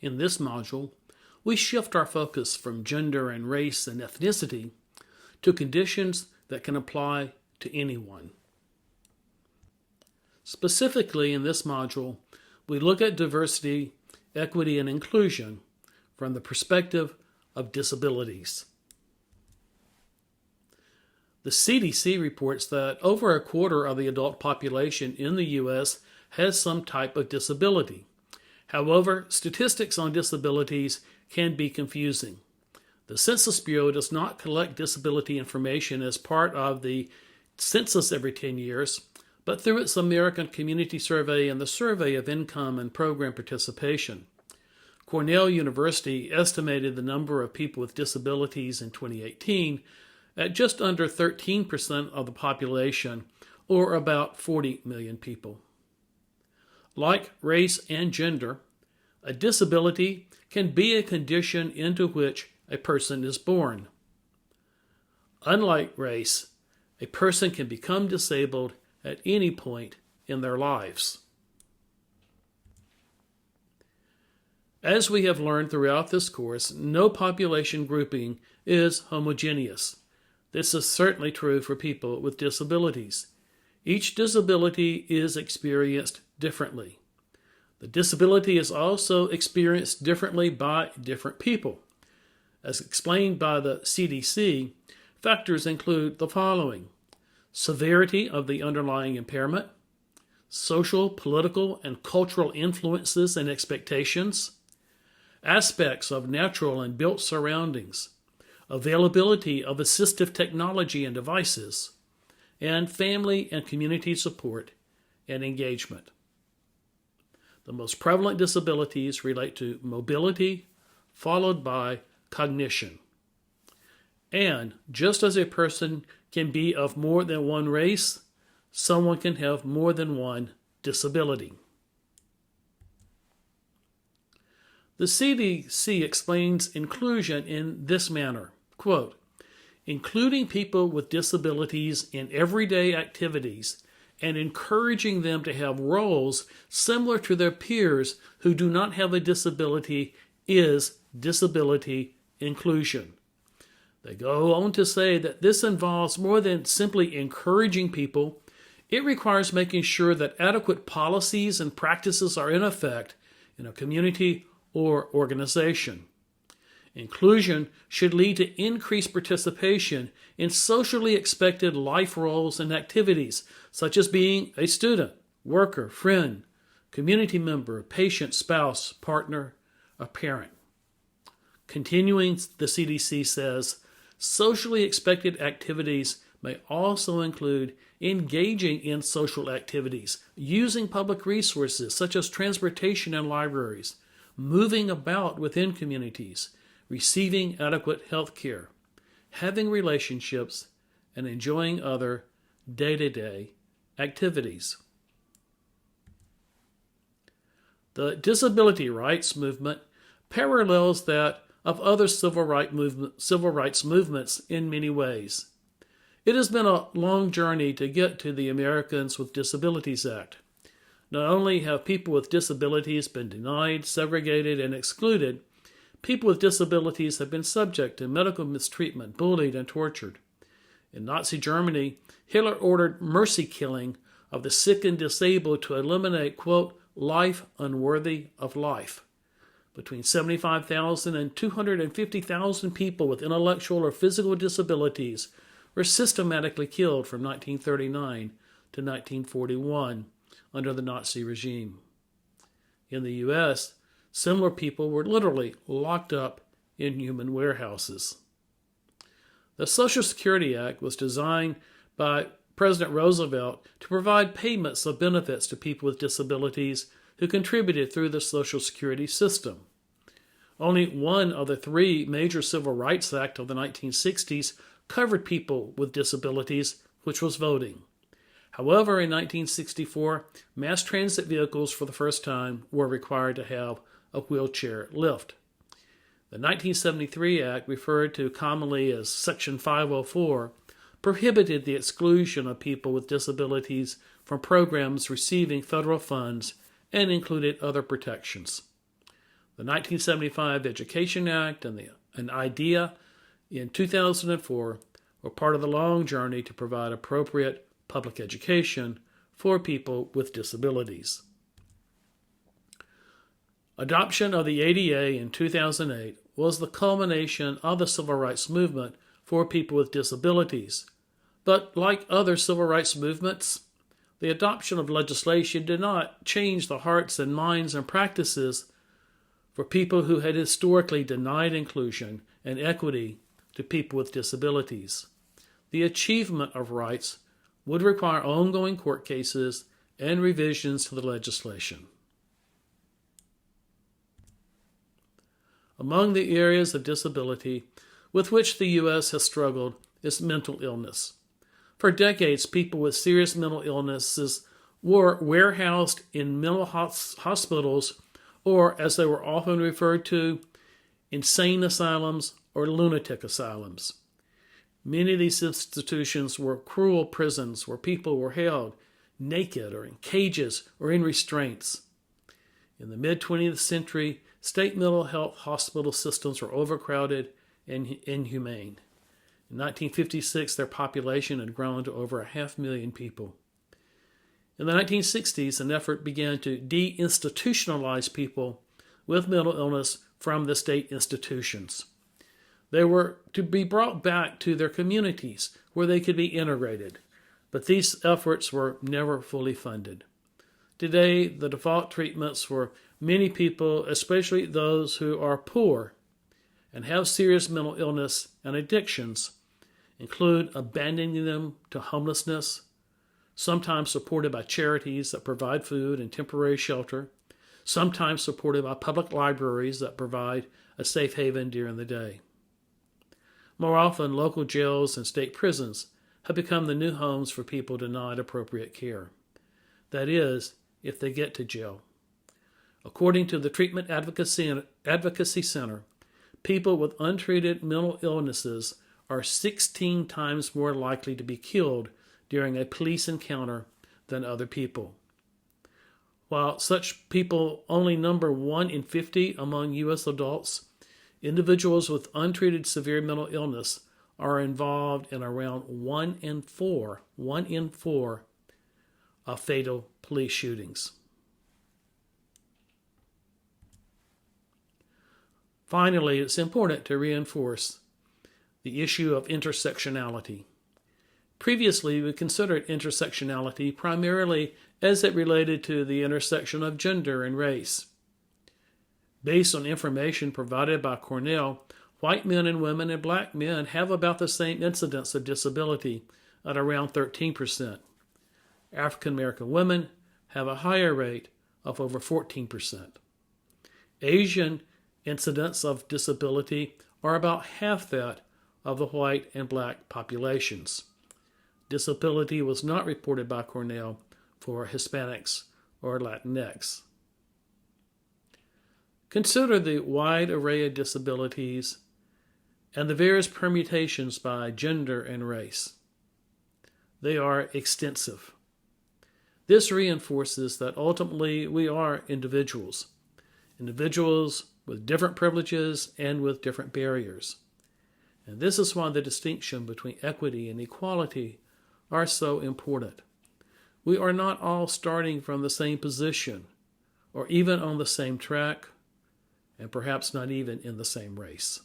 In this module, we shift our focus from gender and race and ethnicity to conditions that can apply to anyone. Specifically, in this module, we look at diversity, equity, and inclusion from the perspective of disabilities. The CDC reports that over a quarter of the adult population in the U.S. has some type of disability. However, statistics on disabilities can be confusing. The Census Bureau does not collect disability information as part of the census every 10 years, but through its American Community Survey and the Survey of Income and Program Participation. Cornell University estimated the number of people with disabilities in 2018 at just under 13% of the population, or about 40 million people. Like race and gender, a disability can be a condition into which a person is born. Unlike race, a person can become disabled at any point in their lives. As we have learned throughout this course, no population grouping is homogeneous. This is certainly true for people with disabilities. Each disability is experienced differently. The disability is also experienced differently by different people. As explained by the CDC, factors include the following: severity of the underlying impairment, social, political, and cultural influences and expectations, aspects of natural and built surroundings, availability of assistive technology and devices, and family and community support and engagement. The most prevalent disabilities relate to mobility, followed by cognition. And just as a person can be of more than one race, someone can have more than one disability. The CDC explains inclusion in this manner, quote, including people with disabilities in everyday activities and encouraging them to have roles similar to their peers who do not have a disability is disability inclusion. They go on to say that this involves more than simply encouraging people. It requires making sure that adequate policies and practices are in effect in a community or organization. Inclusion should lead to increased participation in socially expected life roles and activities, such as being a student, worker, friend, community member, patient, spouse, partner, a parent. Continuing, the CDC says, socially expected activities may also include engaging in social activities, using public resources such as transportation and libraries, moving about within communities, receiving adequate health care, having relationships, and enjoying other day-to-day activities. The disability rights movement parallels that of other civil rights movements in many ways. It has been a long journey to get to the Americans with Disabilities Act. Not only have people with disabilities been denied, segregated, and excluded, people with disabilities have been subject to medical mistreatment, bullied, and tortured. In Nazi Germany, Hitler ordered mercy killing of the sick and disabled to eliminate, quote, life unworthy of life. Between 75,000 and 250,000 people with intellectual or physical disabilities were systematically killed from 1939 to 1941 under the Nazi regime. In the U.S., similar people were literally locked up in human warehouses. The Social Security Act was designed by President Roosevelt to provide payments of benefits to people with disabilities who contributed through the Social Security system. Only one of the three major Civil Rights Acts of the 1960s covered people with disabilities, which was voting. However, in 1964, mass transit vehicles for the first time were required to have a wheelchair lift. The 1973 Act, referred to commonly as Section 504, prohibited the exclusion of people with disabilities from programs receiving federal funds and included other protections. The 1975 Education Act and an IDEA in 2004 were part of the long journey to provide appropriate public education for people with disabilities. Adoption of the ADA in 2008 was the culmination of the civil rights movement for people with disabilities. But like other civil rights movements, the adoption of legislation did not change the hearts and minds and practices for people who had historically denied inclusion and equity to people with disabilities. The achievement of rights would require ongoing court cases and revisions to the legislation. Among the areas of disability with which the U.S. has struggled is mental illness. For decades, people with serious mental illnesses were warehoused in mental hospitals, or as they were often referred to, insane asylums or lunatic asylums. Many of these institutions were cruel prisons where people were held naked or in cages or in restraints. In the mid-20th century, state mental health hospital systems were overcrowded and inhumane. In 1956, their population had grown to over 500,000 people. In the 1960s, an effort began to deinstitutionalize people with mental illness from the state institutions. They were to be brought back to their communities where they could be integrated, but these efforts were never fully funded. Today, the default treatments for many people, especially those who are poor and have serious mental illness and addictions, include abandoning them to homelessness, sometimes supported by charities that provide food and temporary shelter, sometimes supported by public libraries that provide a safe haven during the day. More often, local jails and state prisons have become the new homes for people denied appropriate care. That is, if they get to jail. According to the Treatment Advocacy Center, people with untreated mental illnesses are 16 times more likely to be killed during a police encounter than other people. While such people only number 1 in 50 among U.S. adults, individuals with untreated severe mental illness are involved in around 1 in 4 of fatal police shootings. Finally, it's important to reinforce the issue of intersectionality. Previously, we considered intersectionality primarily as it related to the intersection of gender and race. Based on information provided by Cornell, white men and women and black men have about the same incidence of disability at around 13%. African American women have a higher rate of over 14%. Asian incidence of disability are about half that of the white and black populations. Disability was not reported by Cornell for Hispanics or Latinx. Consider the wide array of disabilities and the various permutations by gender and race. They are extensive. This reinforces that ultimately we are individuals with different privileges and with different barriers. And this is why the distinction between equity and equality are so important. We are not all starting from the same position or even on the same track, and perhaps not even in the same race.